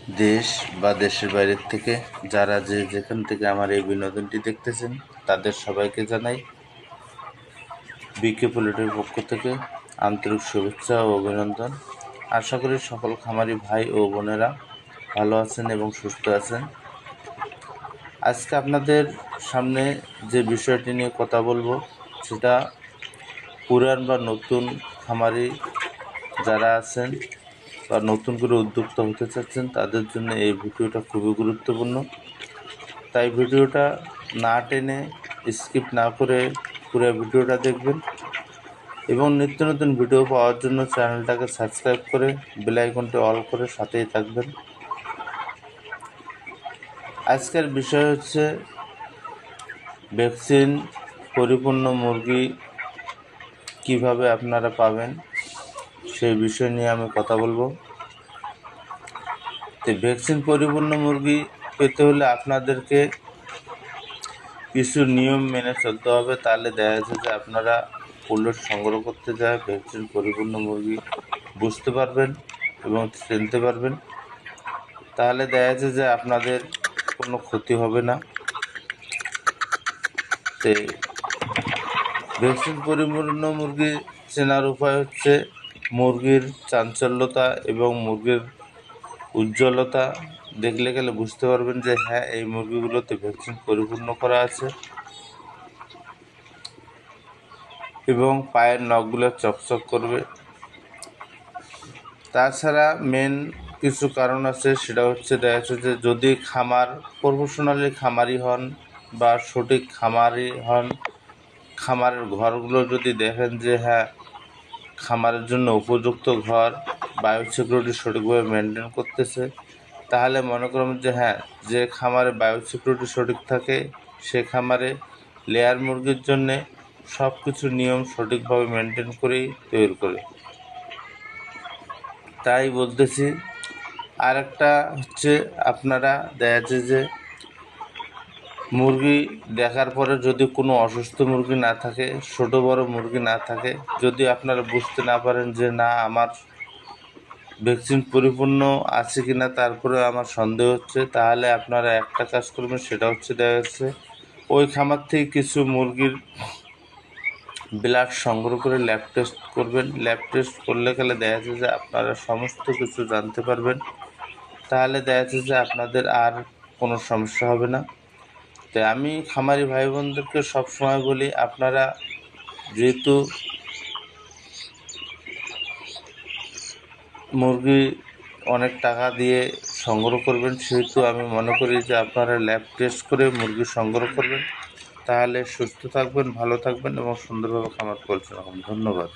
দেশ বা দেশের বাইরের থেকে যারা যেখান থেকে আমার এই বিনোদনটি দেখতেছেন তাদের সবাইকে জানাই বিকে পোল্ট্রির পক্ষ থেকে আন্তরিক শুভেচ্ছা ও অভিনন্দন। আশা করি সকল খামারি ভাই ও বোনেরা ভালো আছেন এবং সুস্থ আছেন। আজকে আপনাদের সামনে যে বিষয়টি নিয়ে কথা বলবো সেটা পুরান বা নতুন খামারি যারা আছেন বা নতুন করে উদ্যোক্তা হতে চাচ্ছেন তাদের জন্য এই ভিডিওটা খুবই গুরুত্বপূর্ণ। তাই ভিডিওটা না টেনে স্কিপ না করে পুরো ভিডিওটা দেখবেন এবং নিত্য নতুন ভিডিও পাওয়ার জন্য চ্যানেলটাকে সাবস্ক্রাইব করে বেল আইকনটি অল করে সাথেই থাকবেন। আজকের বিষয় হচ্ছে ভ্যাকসিন পরিপূর্ণ মুরগি কিভাবে আপনারা পাবেন সেই বিষয় নিয়ে আমি কথা বলবো। তো ভ্যাকসিন পরিপূর্ণ মুরগি পেতে হলে আপনাদেরকে কিছু নিয়ম মেনে চলতে হবে, তাহলে দেখা যাচ্ছে যে আপনারা পোল্ট্রি সংগ্রহ করতে যায় ভ্যাকসিন পরিপূর্ণ মুরগি বুঝতে পারবেন এবং চিনতে পারবেন। তাহলে দেখা যাচ্ছে যে আপনাদের কোনো ক্ষতি হবে না। তো ভ্যাকসিন পরিপূর্ণ মুরগি চেনার উপায় হচ্ছে মুরগির চাঞ্চল্যতা এবং মুরগির উজ্জ্বলতা দেখলে গেলে বুঝতে পারবেন যে হ্যাঁ, এই মুরগিগুলোতে ভ্যাকসিন পরিপূর্ণ করা আছে। এবং পায়ের নখগুলো চকচক করবে। তাছাড়া মেন কিছু কারণ আছে, সেটা হচ্ছে দেখা যাচ্ছে যে যদি প্রফেশনালি খামারি হন বা সঠিক খামারি হন, খামারের ঘরগুলো যদি দেখেন যে হ্যাঁ খামারের জন্য উপযুক্ত ঘর, বায়োসিকিউরিটি সঠিকভাবে মেনটেন করতেছে, তাহলে মনে করবেন যে হ্যাঁ, যে খামারে বায়োসিকিউরিটি সঠিক থাকে সে খামারে লেয়ার মুরগির জন্যে সব কিছু নিয়ম সঠিকভাবে মেনটেন করেই তৈরি করে। তাই বলতেছি। আর একটা হচ্ছে আপনারা দেখা যাচ্ছে যে মুরগি দেখার পরে যদি কোনো অসুস্থ মুরগি না থাকে, ছোট বড় মুরগি না থাকে, যদি আপনারা বুঝতে না পারেন যে না আমার ভ্যাকসিন পরিপূর্ণ আছে কি না, তারপরে আমার সন্দেহ হচ্ছে, তাহলে আপনারা একটা কাজ করবেন, সেটা হচ্ছে দেখা যাচ্ছে ওই খামার থেকে কিছু মুরগির ব্লাড সংগ্রহ করে ল্যাব টেস্ট করবেন। ল্যাব টেস্ট করলে গেলে দেখা যাচ্ছে যে আপনারা সমস্ত কিছু জানতে পারবেন। তাহলে দেখা যাচ্ছে যে আপনাদের আর কোনো সমস্যা হবে না। তাই আমি খামারি ভাই বোনদেরকে সবসময় বলি, আপনারা যেহেতু মুরগি অনেক টাকা দিয়ে সংগ্রহ করবেন, সেহেতু আমি মনে করি যে আপনারা ল্যাব টেস্ট করে মুরগি সংগ্রহ করবেন। তাহলে সুস্থ থাকবেন, ভালো থাকবেন এবং সুন্দরভাবে খামার পরিচালনা করবেন। ধন্যবাদ।